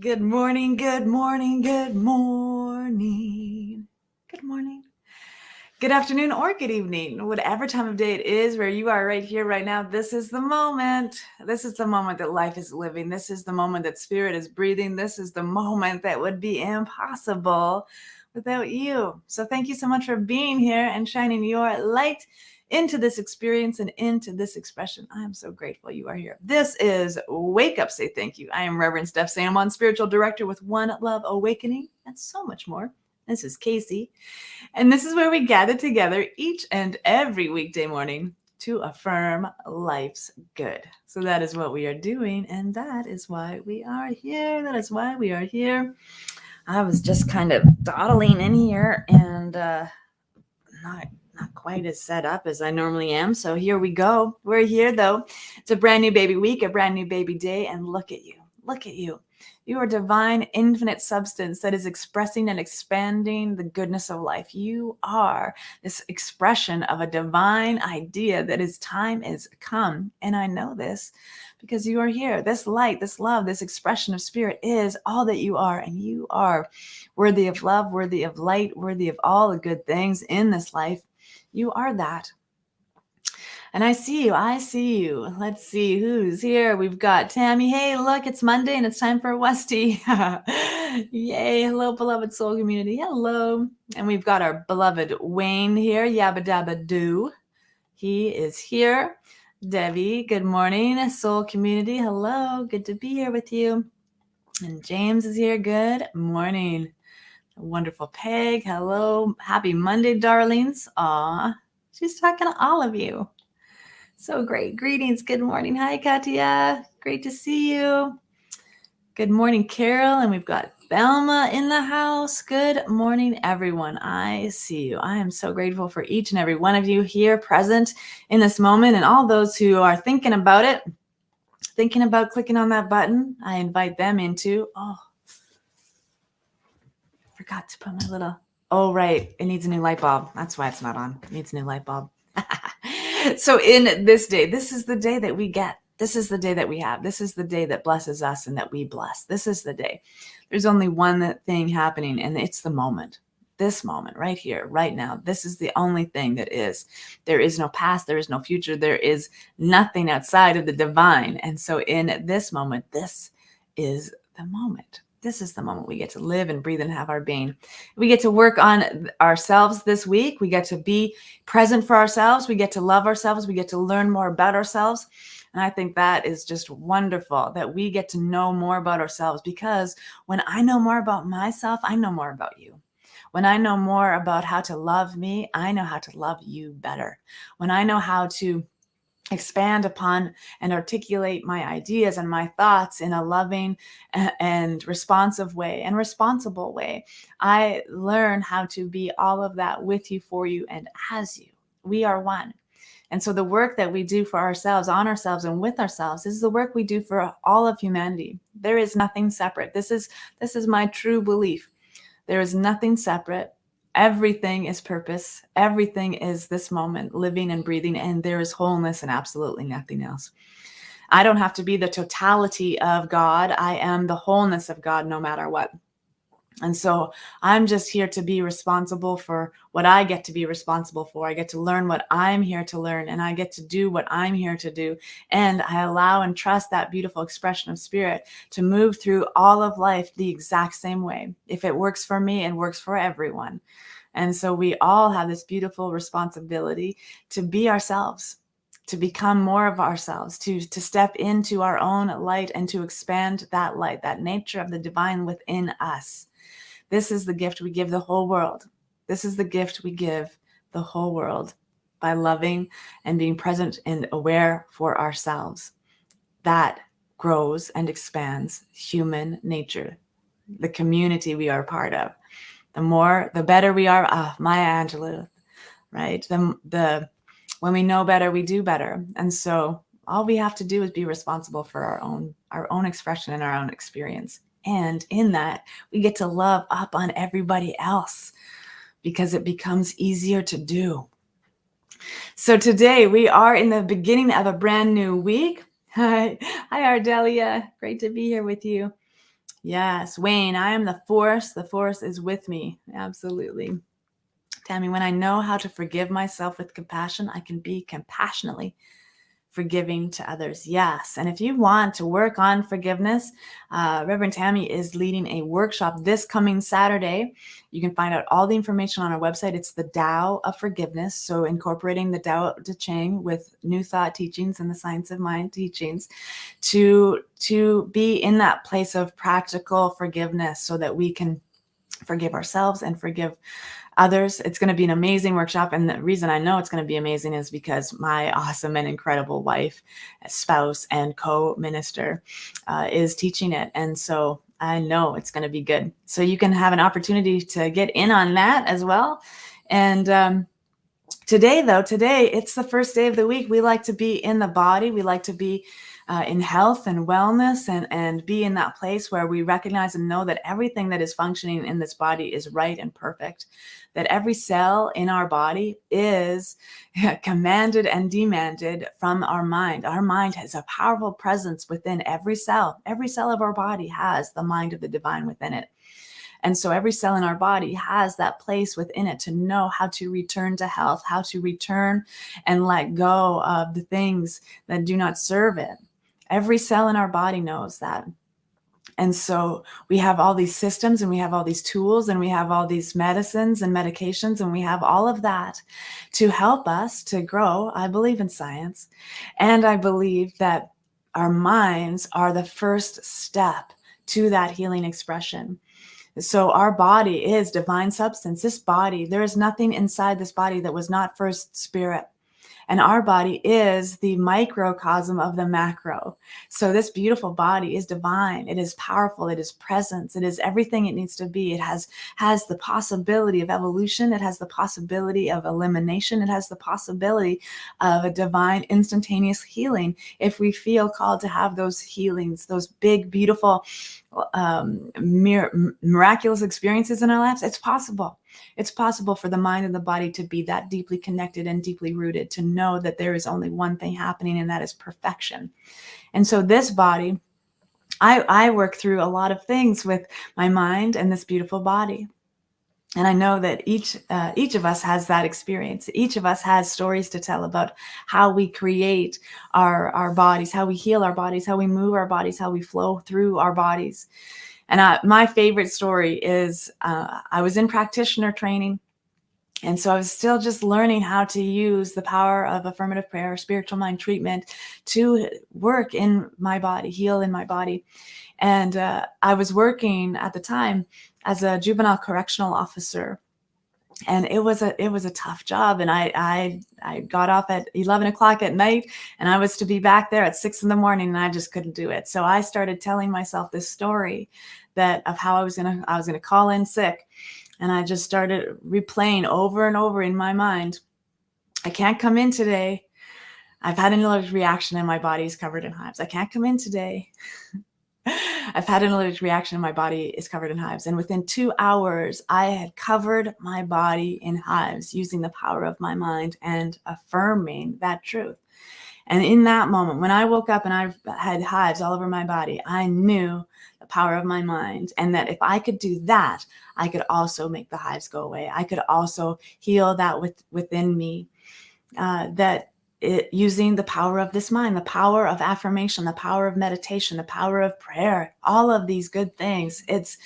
Good morning, good morning, good morning. Good morning. Good afternoon or good evening. Whatever time of day it is where you are right here, right now, this is the moment. This is the moment that life is living. This is the moment that spirit is breathing. This is the moment that would be impossible without you. So thank you so much for being here and shining your light into this experience and into this expression. I am so grateful you are here. This is Wake Up, Say Thank You. I am Reverend Steph Salmon, spiritual director with One Love Awakening, and so much more. This is Casey, and this is where we gather together each and every weekday morning to affirm life's good. So that is what we are doing, and that is why we are here. That is why we are here. I was just kind of dawdling in here and not quite as set up as I normally am. So here we go. We're here though. It's a brand new baby week, a brand new baby day, and look at you. Look at you. You are divine, infinite substance that is expressing and expanding the goodness of life. You are this expression of a divine idea that is time is come. And I know this because you are here. This light, this love, this expression of spirit is all that you are. And you are worthy of love, worthy of light, worthy of all the good things in this life. You are that. And I see you. I see you. Let's see who's here. We've got Tammy. Hey, look, it's Monday and it's time for Westy. Yay. Hello, beloved soul community. Hello. And we've got our beloved Wayne here. Yabba dabba doo. He is here. Debbie, good morning. Soul community. Hello. Good to be here with you. And James is here. Good morning. Wonderful Peg. Hello. Happy Monday, darlings. Aw, she's talking to all of you. So great. Greetings. Good morning. Hi, Katia. Great to see you. Good morning, Carol. And we've got Thelma in the house. Good morning, everyone. I see you. I am so grateful for each and every one of you here present in this moment, and all those who are thinking about it, thinking about clicking on that button. I invite them into, forgot to put my little, oh, right. It needs a new light bulb. That's why it's not on. It needs a new light bulb. So in this day, this is the day that we get. This is the day that we have. This is the day that blesses us and that we bless. This is the day. There's only one thing happening, and it's the moment. This moment right here, right now. This is the only thing that is. There is no past. There is no future. There is nothing outside of the divine. And so in this moment, this is the moment. This is the moment we get to live and breathe and have our being. We get to work on ourselves this week. We get to be present for ourselves. We get to love ourselves. We get to learn more about ourselves. And I think that is just wonderful that we get to know more about ourselves, because when I know more about myself, I know more about you. When I know more about how to love me, I know how to love you better. When I know how to expand upon and articulate my ideas and my thoughts in a loving and responsive way and responsible way, I learn how to be all of that with you, for you, and as you. We are one. And so the work that we do for ourselves, on ourselves, and with ourselves is the work we do for all of humanity. There is nothing separate. This is my true belief. There is nothing separate. Everything is purpose. Everything is this moment, living and breathing, and there is wholeness and absolutely nothing else. I don't have to be the totality of God. I am the wholeness of God no matter what. And so I'm just here to be responsible for what I get to be responsible for. I get to learn what I'm here to learn, and I get to do what I'm here to do. And I allow and trust that beautiful expression of spirit to move through all of life the exact same way. If it works for me, it works for everyone. And so we all have this beautiful responsibility to be ourselves, to become more of ourselves, to step into our own light and to expand that light, that nature of the divine within us. This is the gift we give the whole world. This is the gift we give the whole world by loving and being present and aware for ourselves. That grows and expands human nature, the community we are part of. The better we are. Maya Angelou, right? When we know better, we do better. And so all we have to do is be responsible for our own expression and our own experience. And in that, we get to love up on everybody else because it becomes easier to do. So today we are in the beginning of a brand new week. Hi, Ardelia. Great to be here with you. Yes. Wayne, I am the force. The force is with me. Absolutely. Tammy, when I know how to forgive myself with compassion, I can be compassionately forgiving to others. Yes. And if you want to work on forgiveness, Reverend Tammy is leading a workshop this coming Saturday. You can find out all the information on our website. It's the Tao of Forgiveness. So incorporating the Tao Te Ching with New Thought teachings and the Science of Mind teachings to be in that place of practical forgiveness so that we can forgive ourselves and forgive others. It's going to be an amazing workshop. And the reason I know it's going to be amazing is because my awesome and incredible wife, spouse, and co-minister is teaching it. And so I know it's going to be good. So you can have an opportunity to get in on that as well. And today, it's the first day of the week. We like to be in the body. We like to be in health and wellness and be in that place where we recognize and know that everything that is functioning in this body is right and perfect, that every cell in our body is commanded and demanded from our mind. Our mind has a powerful presence within every cell. Every cell of our body has the mind of the divine within it. And so every cell in our body has that place within it to know how to return to health, how to return and let go of the things that do not serve it. Every cell in our body knows that. And so we have all these systems and we have all these tools and we have all these medicines and medications and we have all of that to help us to grow. I believe in science. And I believe that our minds are the first step to that healing expression. So our body is divine substance. This body, there is nothing inside this body that was not first spirit. And our body is the microcosm of the macro. So this beautiful body is divine. It is powerful. It is presence. It is everything it needs to be. It has the possibility of evolution. It has the possibility of elimination. It has the possibility of a divine instantaneous healing. If we feel called to have those healings, those big, beautiful, miraculous experiences in our lives, it's possible. It's possible for the mind and the body to be that deeply connected and deeply rooted, to know that there is only one thing happening, and that is perfection. And so this body, I work through a lot of things with my mind and this beautiful body. And I know that each of us has that experience. Each of us has stories to tell about how we create our bodies, how we heal our bodies, how we move our bodies, how we flow through our bodies. And my favorite story is I was in practitioner training. And so I was still just learning how to use the power of affirmative prayer, spiritual mind treatment to work in my body, heal in my body. And I was working at the time as a juvenile correctional officer. And it was a tough job. And I got off at 11 o'clock at night, and I was to be back there at 6 in the morning, and I just couldn't do it. So I started telling myself this story of how I was gonna call in sick. And I just started replaying over and over in my mind, I can't come in today. I've had an allergic reaction and my body is covered in hives. I can't come in today. I've had an allergic reaction and my body is covered in hives. And within 2 hours, I had covered my body in hives using the power of my mind and affirming that truth. And in that moment, when I woke up and I had hives all over my body, I knew the power of my mind, and that if I could do that, I could also make the hives go away. I could also heal that within me. Using the power of this mind, the power of affirmation, the power of meditation, the power of prayer, all of these good things, it's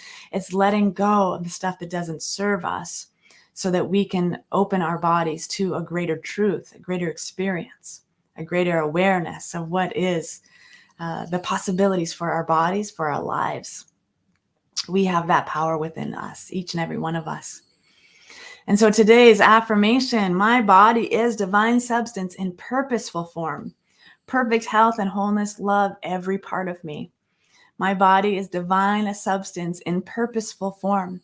letting go of the stuff that doesn't serve us so that we can open our bodies to a greater truth, a greater experience, a greater awareness of what is the possibilities for our bodies, for our lives. We have that power within us, each and every one of us. And so today's affirmation, my body is divine substance in purposeful form. Perfect health and wholeness love every part of me. My body is divine substance in purposeful form.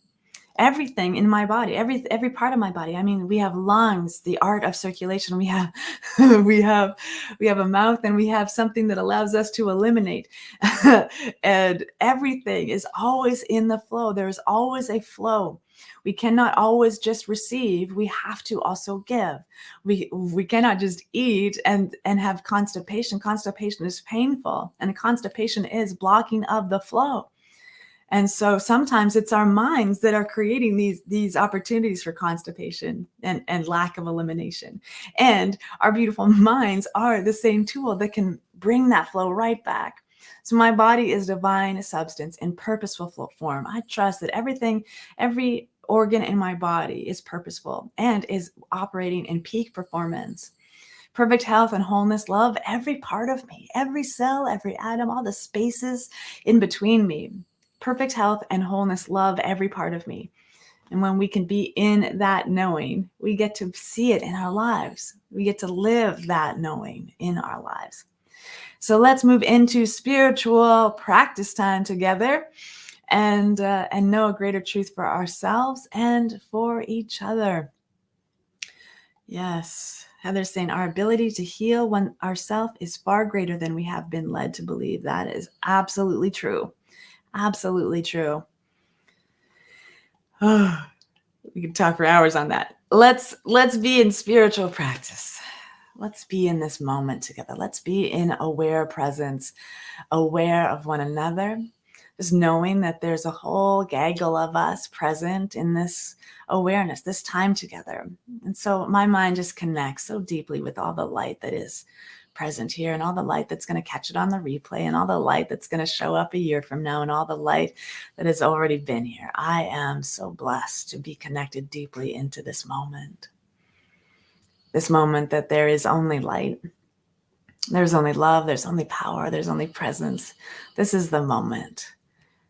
Everything in my body, every part of my body. I mean, we have lungs, the art of circulation. We have we have a mouth, and we have something that allows us to eliminate. And everything is always in the flow. There is always a flow. We cannot always just receive. We have to also give. We cannot just eat and have constipation. Constipation is painful, and constipation is blocking of the flow. And so sometimes it's our minds that are creating these opportunities for constipation and lack of elimination. And our beautiful minds are the same tool that can bring that flow right back. So my body is divine substance in purposeful form. I trust that every organ in my body is purposeful and is operating in peak performance. Perfect health and wholeness love every part of me, every cell, every atom, all the spaces in between me. Perfect health and wholeness love every part of me. And when we can be in that knowing, we get to see it in our lives. We get to live that knowing in our lives. So let's move into spiritual practice time together and know a greater truth for ourselves and for each other. Yes. Heather's saying our ability to heal one ourselves is far greater than we have been led to believe. That is absolutely true. Absolutely true. Oh, we could talk for hours on that. Let's be in spiritual practice. Let's be in this moment together. Let's be in aware presence, aware of one another, just knowing that there's a whole gaggle of us present in this awareness, this time together. And so my mind just connects so deeply with all the light that is present here and all the light that's going to catch it on the replay and all the light that's going to show up a year from now and all the light that has already been here. I am so blessed to be connected deeply into this moment that there is only light. There's only love, there's only power, there's only presence. This is the moment.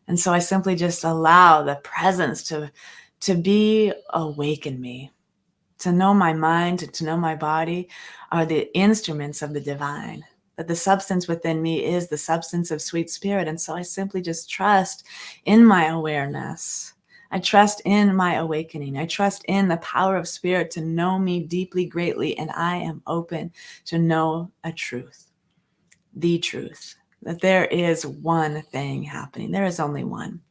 And so I simply just allow the presence to be awake in me. To know my mind, to know my body are the instruments of the divine. That the substance within me is the substance of sweet spirit. And so I simply just trust in my awareness. I trust in my awakening. I trust in the power of spirit to know me deeply, greatly, and I am open to know a truth, the truth, that there is one thing happening. There is only one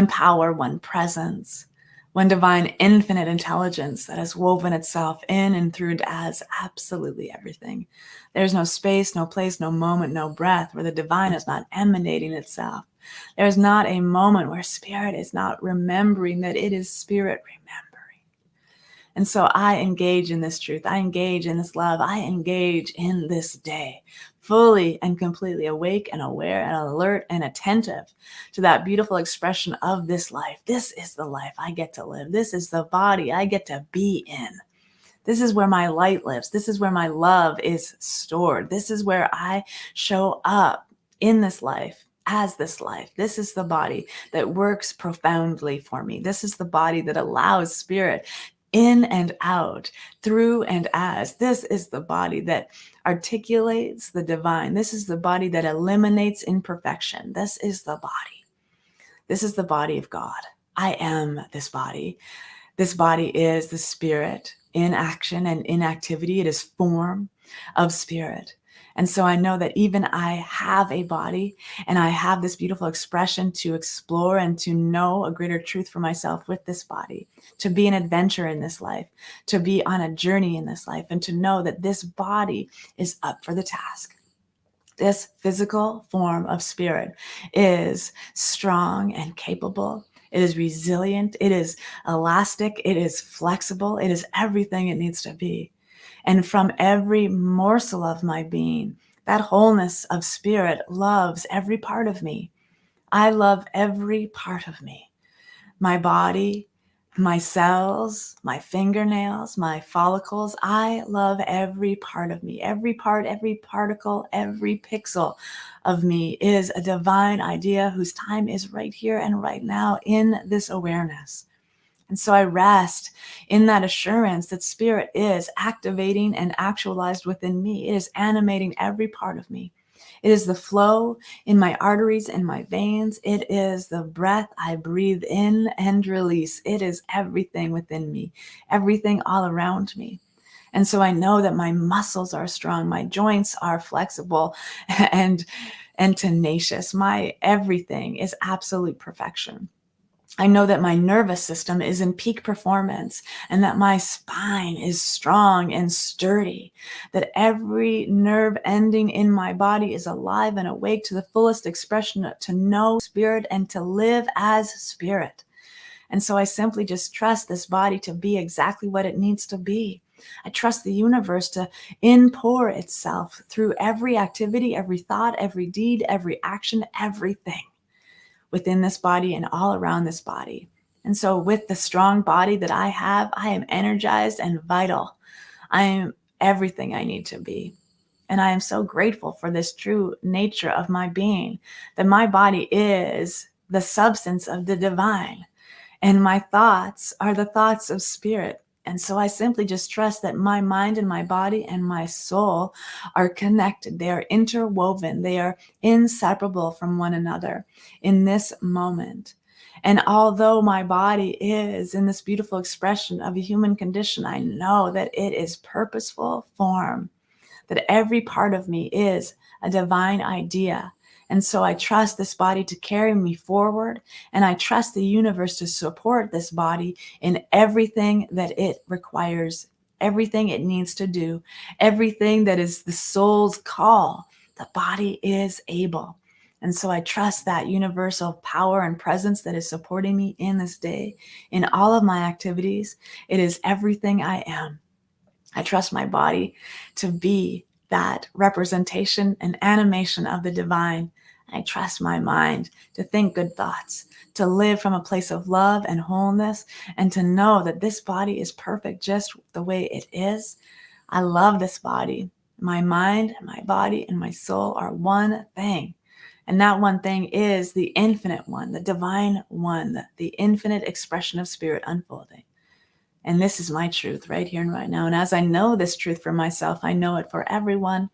power, one presence, one divine infinite intelligence that has woven itself in and through and as absolutely everything. There's no space, no place, no moment, no breath where the divine is not emanating itself. There's not a moment where spirit is not remembering that it is spirit remembering. And so I engage in this truth. I engage in this love. I engage in this day, fully and completely awake and aware and alert and attentive to that beautiful expression of this life. This is the life I get to live. This is the body I get to be in. This is where my light lives. This is where my love is stored. This is where I show up in this life as this life. This is the body that works profoundly for me. This is the body that allows spirit in and out, through and as. This is the body that articulates the divine. This is the body that eliminates imperfection. This is the body. This is the body of God. I am this body. This body is the spirit in action and in activity. It is form of spirit. And so I know that even I have a body and I have this beautiful expression to explore and to know a greater truth for myself with this body, to be an adventure in this life, to be on a journey in this life, and to know that this body is up for the task. This physical form of spirit is strong and capable. It is resilient. It is elastic. It is flexible. It is everything it needs to be. And from every morsel of my being, that wholeness of spirit loves every part of me. I love every part of me. My body, my cells, my fingernails, my follicles. I love every part of me. Every part, every particle, every pixel of me is a divine idea whose time is right here and right now in this awareness. And so I rest in that assurance that spirit is activating and actualized within me. It is animating every part of me. It is the flow in my arteries and my veins. It is the breath I breathe in and release. It is everything within me, everything all around me. And so I know that my muscles are strong, my joints are flexible and tenacious. My everything is absolute perfection. I know that my nervous system is in peak performance and that my spine is strong and sturdy, that every nerve ending in my body is alive and awake to the fullest expression to know spirit and to live as spirit. And so I simply just trust this body to be exactly what it needs to be. I trust the universe to inpour itself through every activity, every thought, every deed, every action, everything within this body and all around this body. And so with the strong body that I have, I am energized and vital. I am everything I need to be. And I am so grateful for this true nature of my being, that my body is the substance of the divine. And my thoughts are the thoughts of spirit. And so I simply just trust that my mind and my body and my soul are connected. They are interwoven. They are inseparable from one another in this moment. And although my body is in this beautiful expression of a human condition, I know that it is purposeful form, that every part of me is a divine idea. And so I trust this body to carry me forward, and I trust the universe to support this body in everything that it requires, everything it needs to do, everything that is the soul's call. The body is able. And so I trust that universal power and presence that is supporting me in this day, in all of my activities. It is everything I am. I trust my body to be that representation and animation of the divine. I trust my mind to think good thoughts, to live from a place of love and wholeness, and to know that this body is perfect just the way it is. I love this body. My mind, my body, and my soul are one thing. And that one thing is the infinite one, the divine one, the infinite expression of spirit unfolding. And this is my truth right here and right now. And as I know this truth for myself, I know it for everyone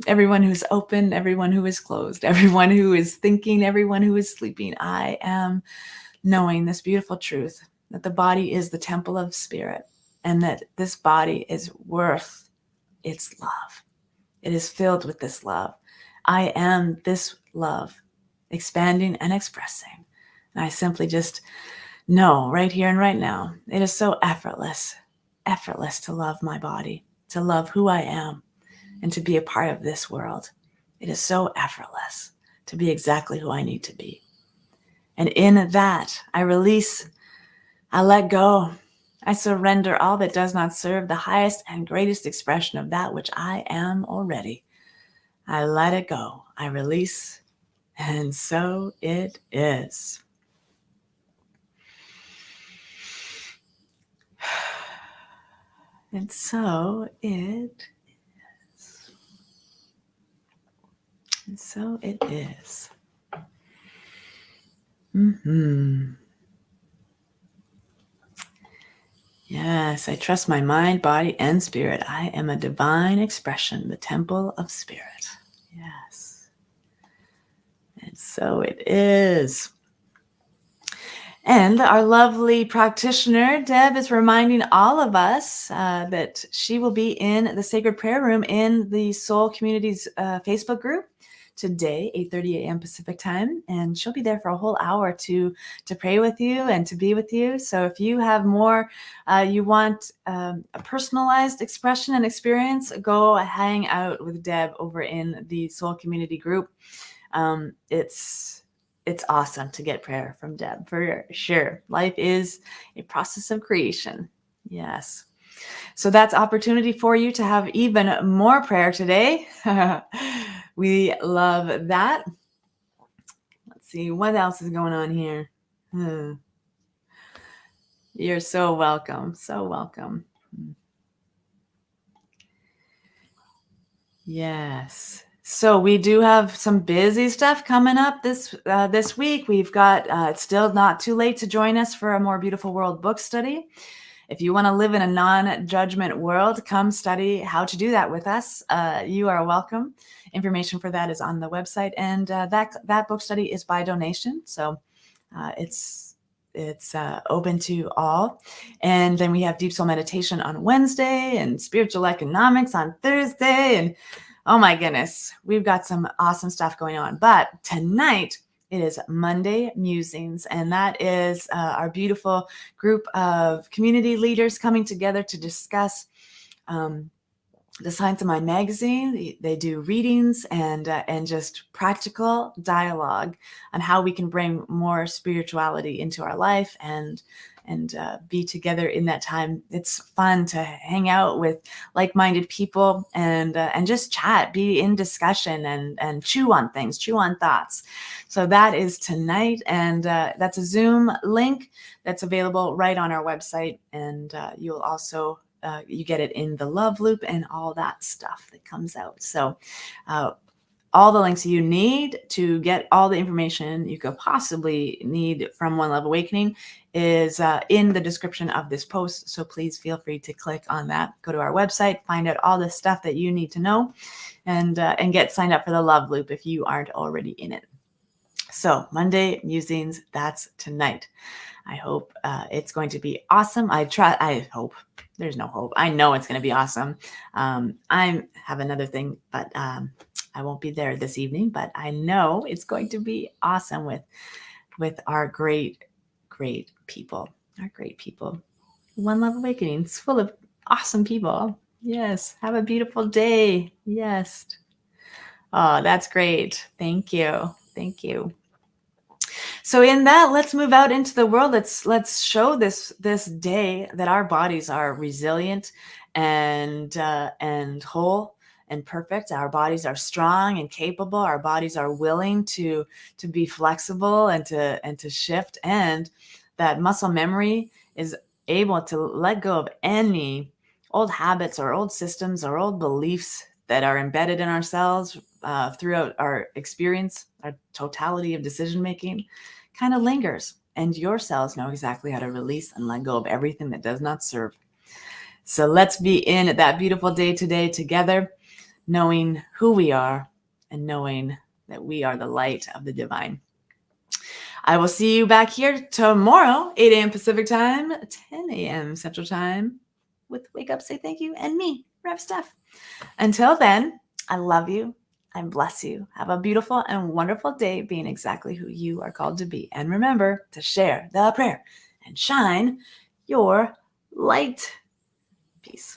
who's open, everyone who is closed, everyone who is thinking, everyone who is sleeping. I am knowing this beautiful truth that the body is the temple of spirit and that this body is worth its love. It is filled with this love. I am this love, expanding and expressing. And I simply just know right here and right now, it is so effortless to love my body, to love who I am, and to be a part of this world. It is so effortless to be exactly who I need to be. And in that, I release, I let go, I surrender all that does not serve the highest and greatest expression of that which I am already. I let it go, I release, and so it is. And so it is. And so it is. Yes, I trust my mind, body, and spirit. I am a divine expression, the temple of spirit. Yes. And so it is. And our lovely practitioner, Deb, is reminding all of us that she will be in the Sacred Prayer Room in the Soul Communities Facebook group today, 8:30 a.m. Pacific time. And she'll be there for a whole hour to pray with you and to be with you. So if you have more, you want a personalized expression and experience, go hang out with Deb over in the Soul Community group. It's awesome to get prayer from Deb, for sure. Life is a process of creation. Yes. So that's opportunity for you to have even more prayer today. We love that. Let's see, what else is going on here? You're so welcome. So welcome. Yes. So we do have some busy stuff coming up this week. We've got, it's still not too late to join us for a More Beautiful World book study. If you want to live in a non-judgment world, come study how to do that with us. You are welcome. Information for that is on the website. And that book study is by donation. So it's open to all. And then we have Deep Soul Meditation on Wednesday and Spiritual Economics on Thursday. And oh my goodness, we've got some awesome stuff going on. But tonight It is Monday Musings, and that is our beautiful group of community leaders coming together to discuss the Science of Mind magazine. They do readings and just practical dialogue on how we can bring more spirituality into our life and be together in that time. It's fun to hang out with like-minded people and just chat, be in discussion and chew on things, chew on thoughts. So that is tonight, and that's a Zoom link that's available right on our website, and you'll also you get it in the love loop and all that stuff that comes out. So all the links you need to get all the information you could possibly need from One Love Awakening is in the description of this post. So please feel free to click on that, go to our website, find out all the stuff that you need to know, and get signed up for the love loop if you aren't already in it. So Monday Musings, that's tonight. I hope it's going to be awesome. I hope. There's no hope. I know it's going to be awesome. I have another thing, but I won't be there this evening. But I know it's going to be awesome with our great people. Our great people. One Love Awakening. It's full of awesome people. Yes. Have a beautiful day. Yes. Oh, that's great. Thank you. Thank you. So in that, let's move out into the world. Let's show this day that our bodies are resilient and whole and perfect. Our bodies are strong and capable. Our bodies are willing to be flexible and to shift, and that muscle memory is able to let go of any old habits or old systems or old beliefs that are embedded in ourselves throughout our experience, our totality of decision making. Kind of lingers, and your cells know exactly how to release and let go of everything that does not serve. So let's be in that beautiful day today together, knowing who we are and knowing that we are the light of the divine. I will see you back here tomorrow, 8 a.m. Pacific time, 10 a.m. Central time, with Wake Up, Say Thank You, and me, Rev Steph. Until then, I love you. I bless you. Have a beautiful and wonderful day being exactly who you are called to be. And remember to share the prayer and shine your light. Peace.